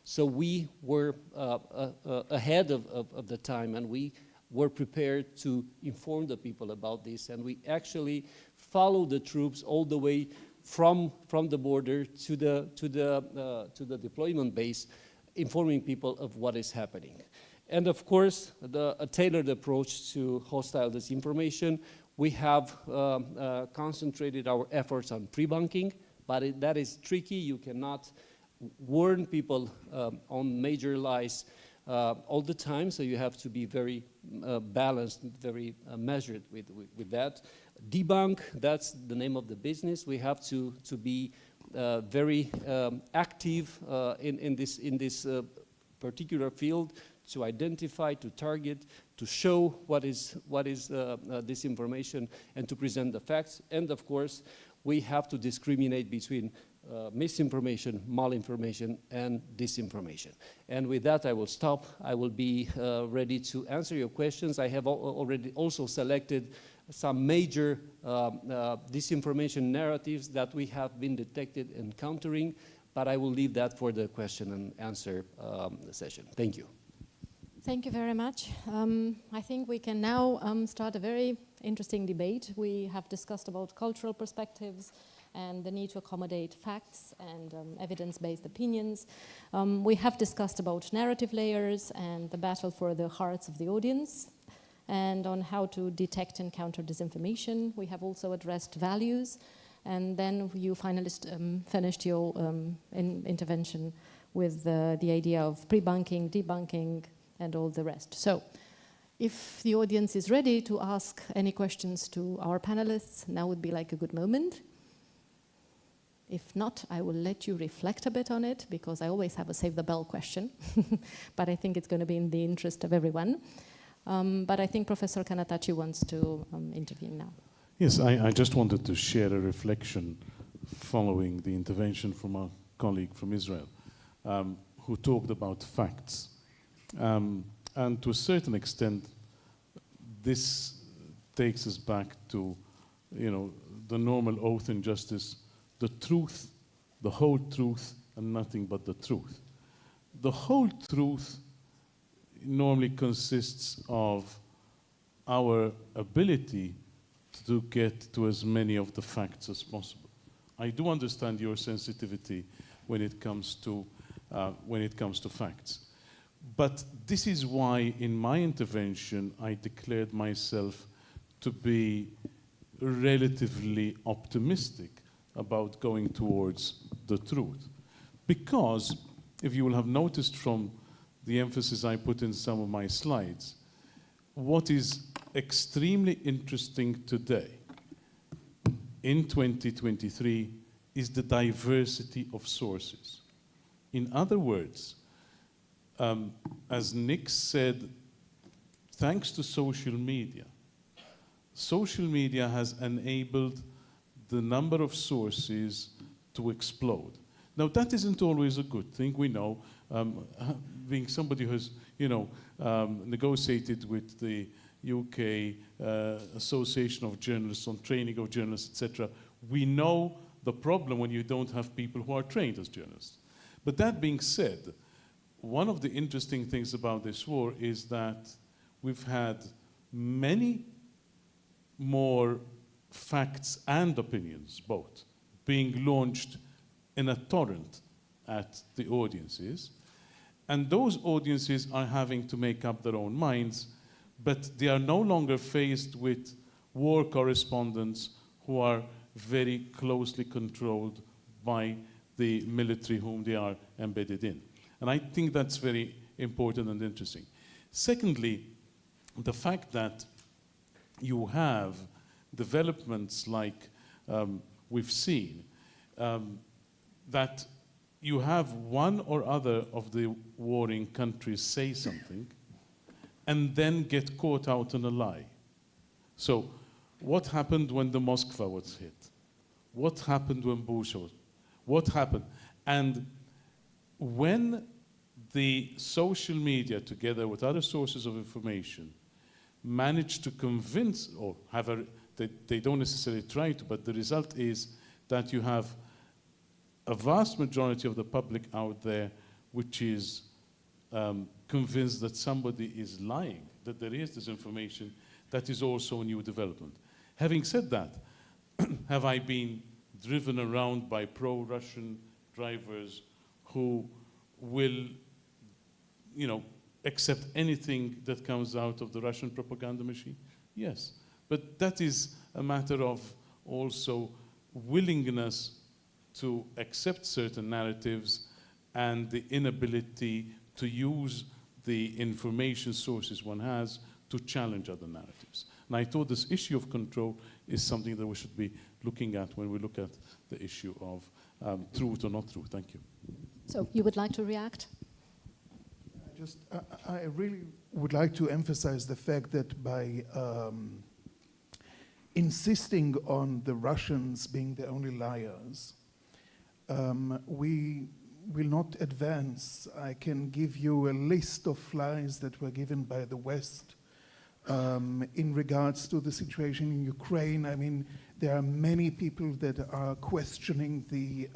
So we were ahead of the time, and we were prepared to inform the people about this, and we actually followed the troops all the way from the border to the deployment base, informing people of what is happening. And of course, a tailored approach to hostile disinformation. We have concentrated our efforts on pre-bunking, but that is tricky. You cannot warn people on major lies all the time, so you have to be very balanced, very measured with that. Debunk, that's the name of the business. We have to be very active in this particular field, to identify, to target, to show what is disinformation, and to present the facts. And of course, we have to discriminate between misinformation, malinformation, and disinformation. And with that, I will stop. I will be ready to answer your questions. I have already also selected some major disinformation narratives that we have been detected encountering, but I will leave that for the question and answer session. Thank you. Thank you very much. I think we can now start a very interesting debate. We have discussed about cultural perspectives and the need to accommodate facts and evidence-based opinions. We have discussed about narrative layers and the battle for the hearts of the audience, and on how to detect and counter disinformation. We have also addressed values, and then you finalists finished your intervention with the idea of pre-bunking, debunking, and all the rest. So, if the audience is ready to ask any questions to our panelists, now would be like a good moment. If not, I will let you reflect a bit on it, because I always have a save the bell question, but I think it's going to be in the interest of everyone. But I think Professor CANNATACI wants to intervene now. Yes, I just wanted to share a reflection following the intervention from our colleague from Israel, who talked about facts. And to a certain extent, this takes us back to, the normal oath in justice, the truth, the whole truth, and nothing but the truth. The whole truth normally consists of our ability to get to as many of the facts as possible. I do understand your sensitivity when it comes to facts. But this is why, in my intervention, I declared myself to be relatively optimistic about going towards the truth. Because, if you will have noticed from the emphasis I put in some of my slides, what is extremely interesting today, in 2023, is the diversity of sources. In other words, as Nick said, thanks to social media has enabled the number of sources to explode. Now, that isn't always a good thing, we know. Being somebody who has, negotiated with the UK Association of Journalists on training of journalists, etc., we know the problem when you don't have people who are trained as journalists. But that being said, one of the interesting things about this war is that we've had many more facts and opinions, both, being launched in a torrent at the audiences. And those audiences are having to make up their own minds, but they are no longer faced with war correspondents who are very closely controlled by the military whom they are embedded in. And I think that's very important and interesting. Secondly, the fact that you have developments like we've seen, that you have one or other of the warring countries say something and then get caught out in a lie. So what happened when the Moskva was hit? What happened when Bush was? What happened? And when the social media, together with other sources of information, manage to convince, or have they don't necessarily try to, but the result is that you have a vast majority of the public out there which is convinced that somebody is lying, that there is this information, that is also a new development. Having said that, have I been driven around by pro-Russian drivers who will, accept anything that comes out of the Russian propaganda machine? Yes, but that is a matter of also willingness to accept certain narratives and the inability to use the information sources one has to challenge other narratives. And I thought this issue of control is something that we should be looking at when we look at the issue of truth or not truth. Thank you. So you would like to react? I really would like to emphasize the fact that by insisting on the Russians being the only liars, we will not advance. I can give you a list of lies that were given by the West in regards to the situation in Ukraine. I mean, there are many people that are questioning the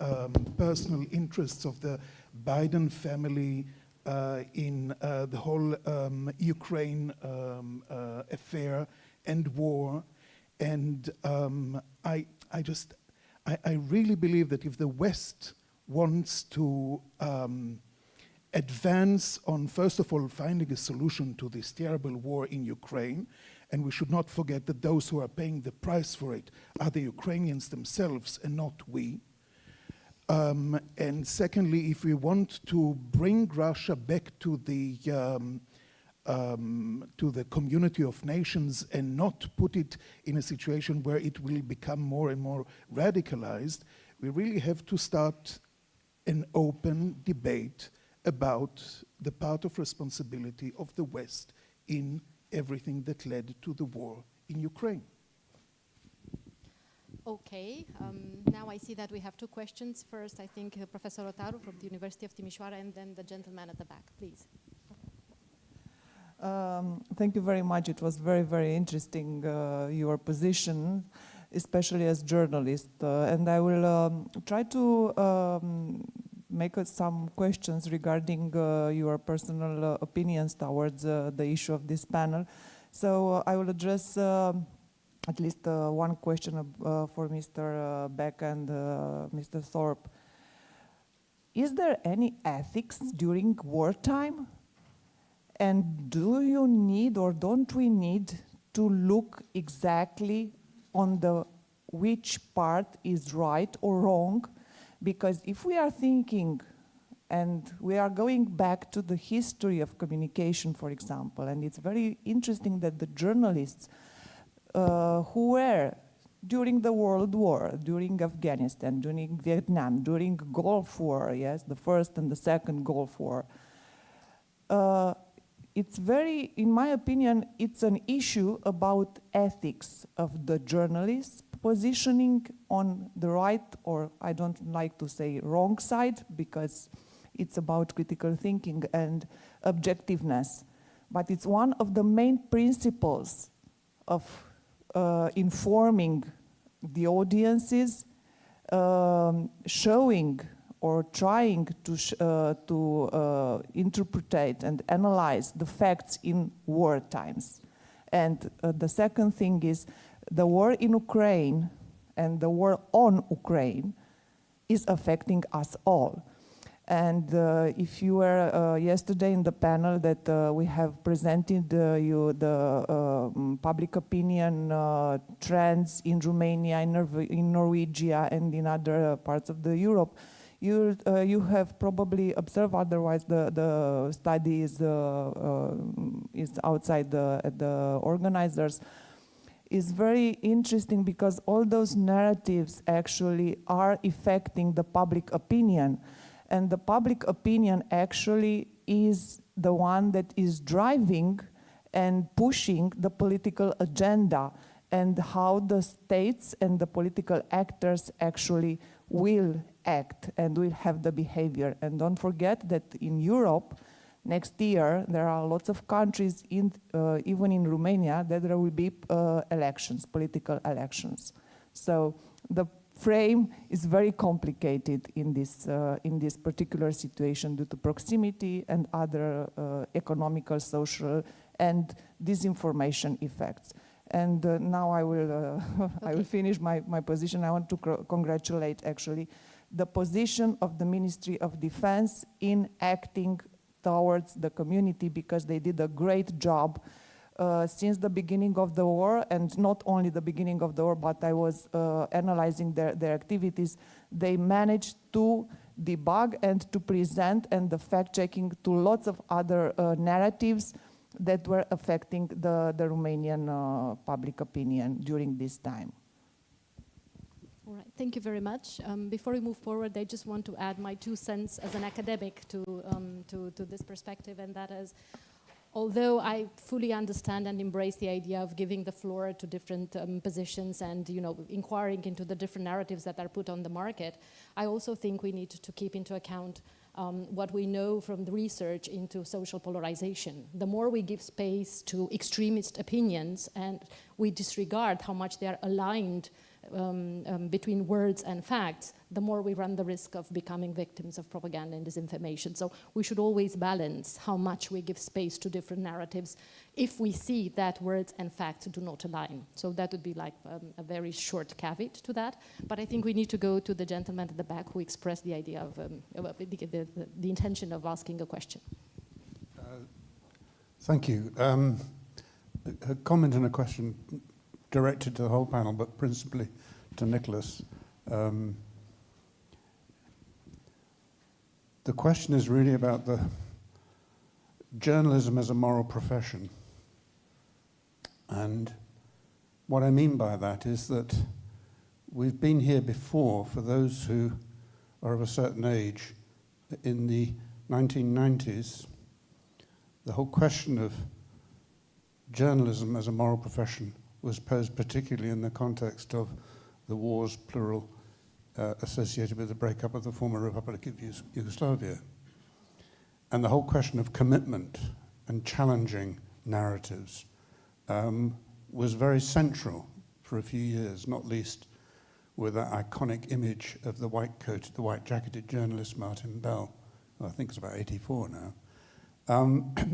personal interests of the Biden family in the whole Ukraine affair and war. And I really believe that if the West wants to advance on, first of all, finding a solution to this terrible war in Ukraine, and we should not forget that those who are paying the price for it are the Ukrainians themselves and not we. And secondly, if we want to bring Russia back to the community of nations and not put it in a situation where it will become more and more radicalized, we really have to start an open debate about the part of responsibility of the West in everything that led to the war in Ukraine. Okay, now I see that we have two questions. First, I think Professor Rotaru from the University of Timișoara, and then the gentleman at the back, please. Thank you very much. It was very, very interesting, your position, especially as journalist. And I will try to make some questions regarding your personal opinions towards the issue of this panel. So I will address at least one question for Mr. BECK and Mr. Thorpe. Is there any ethics during wartime? And do you need or don't we need to look exactly on the which part is right or wrong? Because if we are thinking, and we are going back to the history of communication, for example, and it's very interesting that the journalists who were during the World War, during Afghanistan, during Vietnam, during Gulf War, yes, the first and the second Gulf War, it's very, in my opinion, it's an issue about ethics of the journalists positioning on the right, or I don't like to say wrong side, because it's about critical thinking and objectiveness. But it's one of the main principles of informing the audiences, showing or trying to interpret and analyze the facts in war times. And the second thing is the war in Ukraine and the war on Ukraine is affecting us all. And if you were yesterday in the panel that we have presented you the public opinion trends in Romania, in Norwegia, and in other parts of the Europe, you have probably observed. Otherwise, the study is outside the organizers. Is very interesting because all those narratives actually are affecting the public opinion. And the public opinion actually is the one that is driving and pushing the political agenda and how the states and the political actors actually will act and will have the behavior. And don't forget that in Europe, next year, there are lots of countries, even in Romania, that there will be elections, political elections. So the frame is very complicated in this particular situation due to proximity and other economical, social, and disinformation effects. And now I will I will finish my position. I want to congratulate actually the position of the Ministry of Defense in acting towards the community, because they did a great job since the beginning of the war, and not only the beginning of the war, but I was analyzing their activities. They managed to debug and to present and the fact-checking to lots of other narratives that were affecting the Romanian public opinion during this time. All right, thank you very much. Before we move forward, I just want to add my 2 cents as an academic to this perspective, and that is, although I fully understand and embrace the idea of giving the floor to different positions and, you know, inquiring into the different narratives that are put on the market, I also think we need to keep into account what we know from the research into social polarization. The more we give space to extremist opinions and we disregard how much they are aligned between words and facts, the more we run the risk of becoming victims of propaganda and disinformation. So we should always balance how much we give space to different narratives if we see that words and facts do not align. So that would be like a very short caveat to that. But I think we need to go to the gentleman at the back who expressed the idea of the intention of asking a question. Thank you. A comment and a question directed to the whole panel, but principally to Nicholas. The question is really about the journalism as a moral profession. And what I mean by that is that we've been here before, for those who are of a certain age, in the 1990s, the whole question of journalism as a moral profession was posed particularly in the context of the wars, plural, associated with the breakup of the former Republic of Yugoslavia. And the whole question of commitment and challenging narratives was very central for a few years, not least with that iconic image of the white-coated, the white-jacketed journalist Martin Bell, who I think is about 84 now.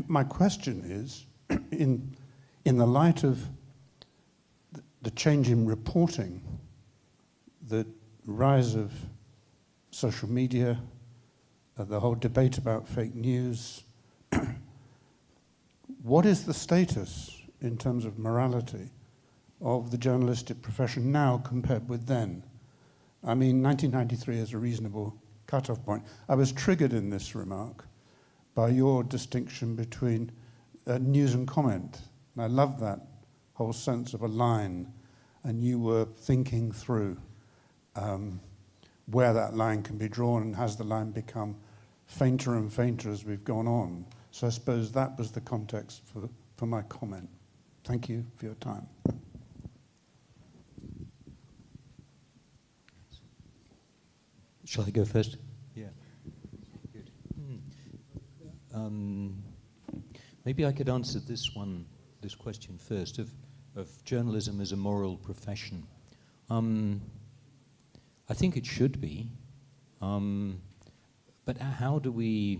My question is, in the light of the change in reporting, the rise of social media, the whole debate about fake news, what is the status in terms of morality of the journalistic profession now compared with then? I mean, 1993 is a reasonable cut-off point. I was triggered in this remark by your distinction between news and comment. And I love that whole sense of a line, and you were thinking through where that line can be drawn, and has the line become fainter and fainter as we've gone on. So I suppose that was the context for my comment. Thank you for your time. Shall I go first? Yeah. Good. Maybe I could answer this question first, of journalism as a moral profession. I think it should be. But how do we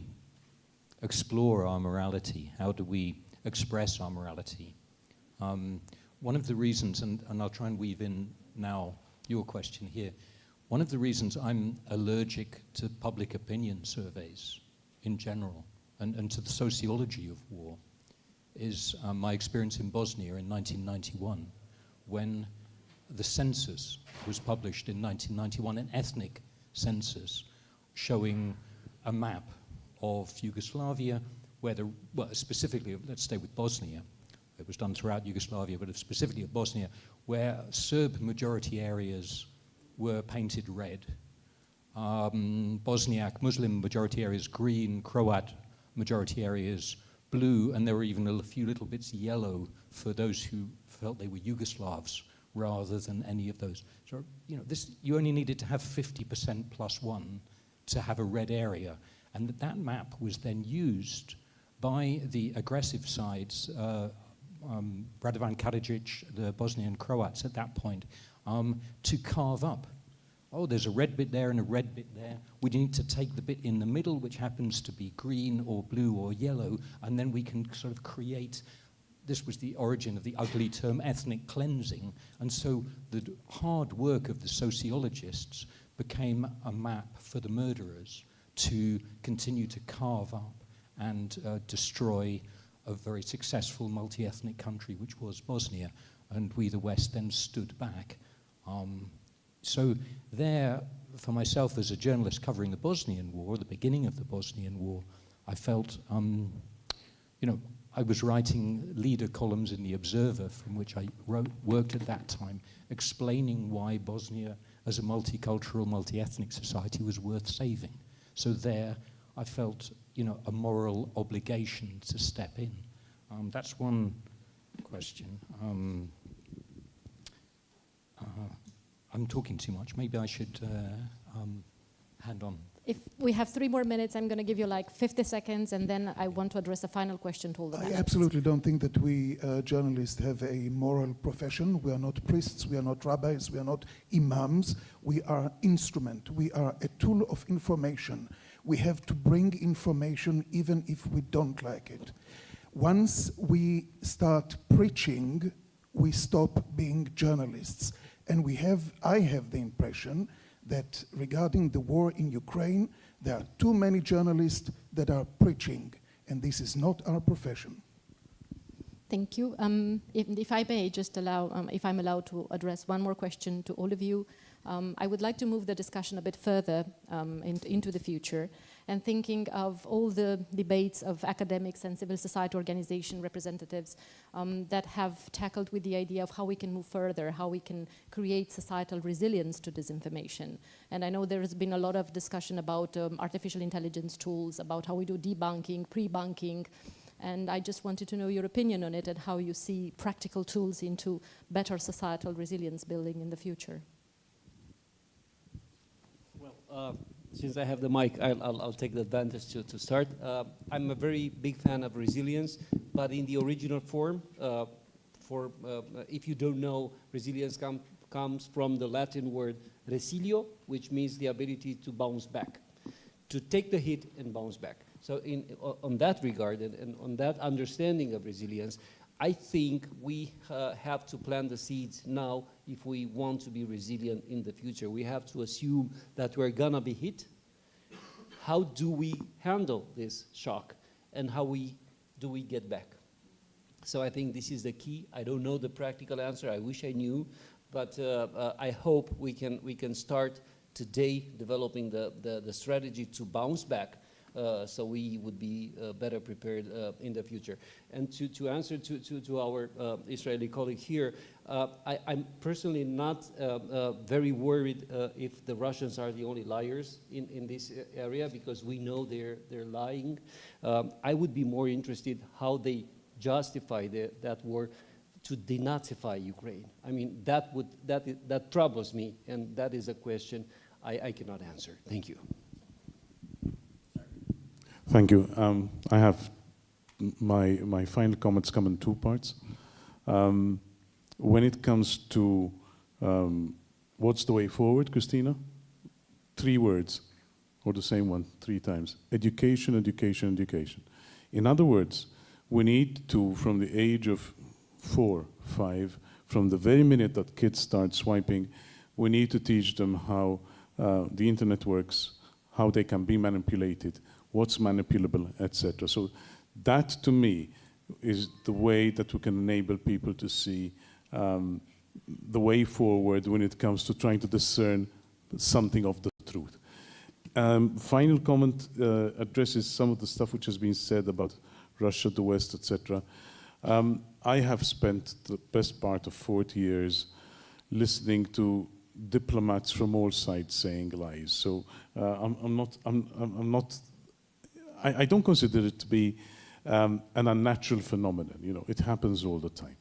explore our morality? How do we express our morality? One of the reasons, and I'll try and weave in now your question here, one of the reasons I'm allergic to public opinion surveys in general and to the sociology of war is my experience in Bosnia in 1991, when the census was published in 1991, an ethnic census showing a map of Yugoslavia, where well, specifically, let's stay with Bosnia. It was done throughout Yugoslavia, but specifically of Bosnia, where Serb majority areas were painted red. Bosniak Muslim majority areas green, Croat majority areas blue, and there were even a few little bits yellow for those who felt they were Yugoslavs rather than any of those. So, you know, this, you only needed to have 50% plus one to have a red area. And that map was then used by the aggressive sides, Radovan Karadzic, the Bosnian Croats at that point, to carve up. Oh, there's a red bit there and a red bit there. We need to take the bit in the middle, which happens to be green or blue or yellow, and then we can sort of create, this was the origin of the ugly term ethnic cleansing. And so the hard work of the sociologists became a map for the murderers to continue to carve up and destroy a very successful multi-ethnic country, which was Bosnia. And we, the West, then stood back. So there, for myself as a journalist covering the Bosnian War, the beginning of the Bosnian War, I felt, you know, I was writing leader columns in The Observer, from which I worked at that time, explaining why Bosnia, as a multicultural, multi-ethnic society, was worth saving. So there, I felt, you know, a moral obligation to step in. That's one question. I'm talking too much. Maybe I should hand on. If we have 3 more minutes, I'm going to give you like 50 seconds, and then I want to address a final question to all the panelists. I absolutely don't think that we journalists have a moral profession. We are not priests, we are not rabbis, we are not imams. We are instrument. We are a tool of information. We have to bring information even if we don't like it. Once we start preaching, we stop being journalists. And I have the impression that regarding the war in Ukraine, there are too many journalists that are preaching, and this is not our profession. Thank you. If I may just allow, if I'm allowed to address one more question to all of you, I would like to move the discussion a bit further into the future, and thinking of all the debates of academics and civil society organization representatives that have tackled with the idea of how we can move further, how we can create societal resilience to disinformation. And I know there has been a lot of discussion about artificial intelligence tools, about how we do debunking, pre-bunking, and I just wanted to know your opinion on it and how you see practical tools into better societal resilience building in the future. Well, since I have the mic, I'll take the advantage to start. I'm a very big fan of resilience, but in the original form. If you don't know, resilience comes from the Latin word resilio, which means the ability to bounce back, to take the hit and bounce back. So on that regard and on that understanding of resilience, I think we have to plant the seeds now if we want to be resilient in the future. We have to assume that we're gonna be hit. How do we handle this shock, and how do we get back? So I think this is the key. I don't know the practical answer. I wish I knew, but I hope we can start today developing the strategy to bounce back. So we would be better prepared in the future. And to answer to our Israeli colleague here, I'm personally not very worried if the Russians are the only liars in this area, because we know they're lying. I would be more interested how they justify that war to denazify Ukraine. I mean, that troubles me, and that is a question I cannot answer. Thank you. Thank you. I have my final comments come in 2 parts. When it comes to what's the way forward, Cristina? 3 words. or the same one 3 times. Education, education, education. In other words, we need to, from the age of 4, 5, from the very minute that kids start swiping, we need to teach them how the internet works, how they can be manipulated, what's manipulable, etc. So that, to me, is the way that we can enable people to see the way forward when it comes to trying to discern something of the truth. Final comment addresses some of the stuff which has been said about Russia, the West, etc. I have spent the best part of 40 years listening to diplomats from all sides saying lies. So I don't consider it to be an unnatural phenomenon. You know, it happens all the time.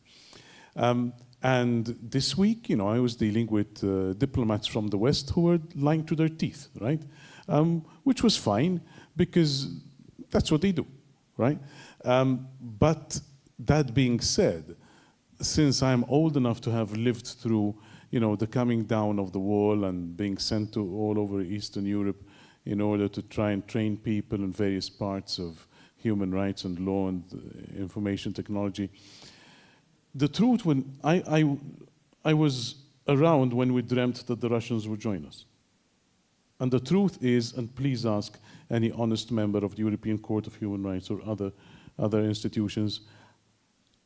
And this week, you know, I was dealing with diplomats from the West who were lying to their teeth, right? Which was fine because that's what they do, right? But that being said, since I'm old enough to have lived through, you know, the coming down of the wall and being sent to all over Eastern Europe in order to try and train people in various parts of human rights and law and information technology, the truth, when I was around when we dreamt that the Russians would join us. And the truth is, and please ask any honest member of the European Court of Human Rights or other institutions,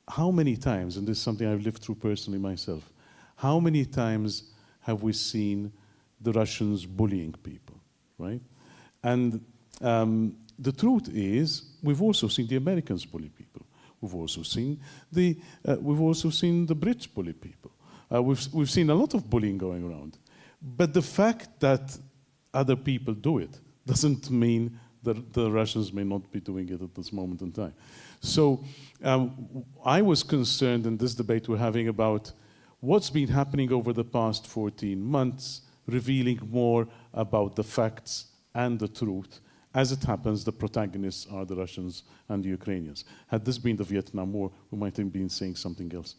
how many times, and this is something I've lived through personally myself, how many times have we seen the Russians bullying people, right? And the truth is, we've also seen the Americans bully people. We've also seen the Brits bully people. We've seen a lot of bullying going around. But the fact that other people do it doesn't mean that the Russians may not be doing it at this moment in time. So I was concerned in this debate we're having about what's been happening over the past 14 months, revealing more about the facts and the truth. As it happens, the protagonists are the Russians and the Ukrainians. Had this been the Vietnam War, we might have been saying something else.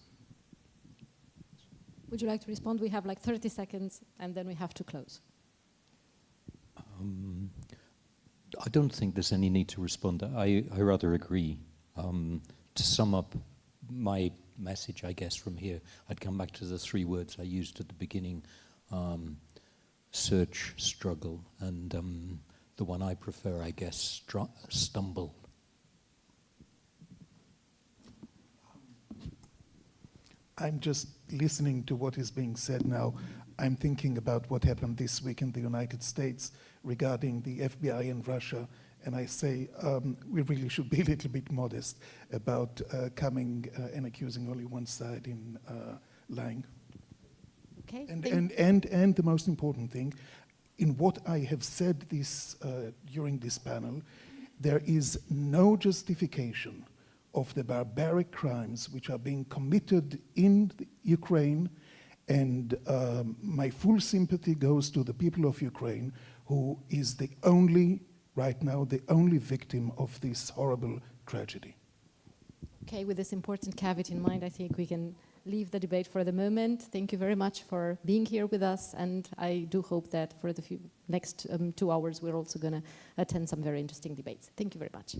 Would you like to respond? We have like 30 seconds, and then we have to close. I don't think there's any need to respond. I rather agree. To sum up my message, I guess, from here, I'd come back to the 3 words I used at the beginning, search, struggle, and the one I prefer, I guess, stumble. I'm just listening to what is being said now. I'm thinking about what happened this week in the United States regarding the FBI in Russia, and I say we really should be a little bit modest about coming and accusing only one side in lying. Okay. And the most important thing, in what I have said during this panel, there is no justification of the barbaric crimes which are being committed in Ukraine, and my full sympathy goes to the people of Ukraine, who is right now, the only victim of this horrible tragedy. Okay, with this important caveat in mind, I think we can leave the debate for the moment. Thank you very much for being here with us, and I do hope that for the next 2 hours we're also going to attend some very interesting debates. Thank you very much.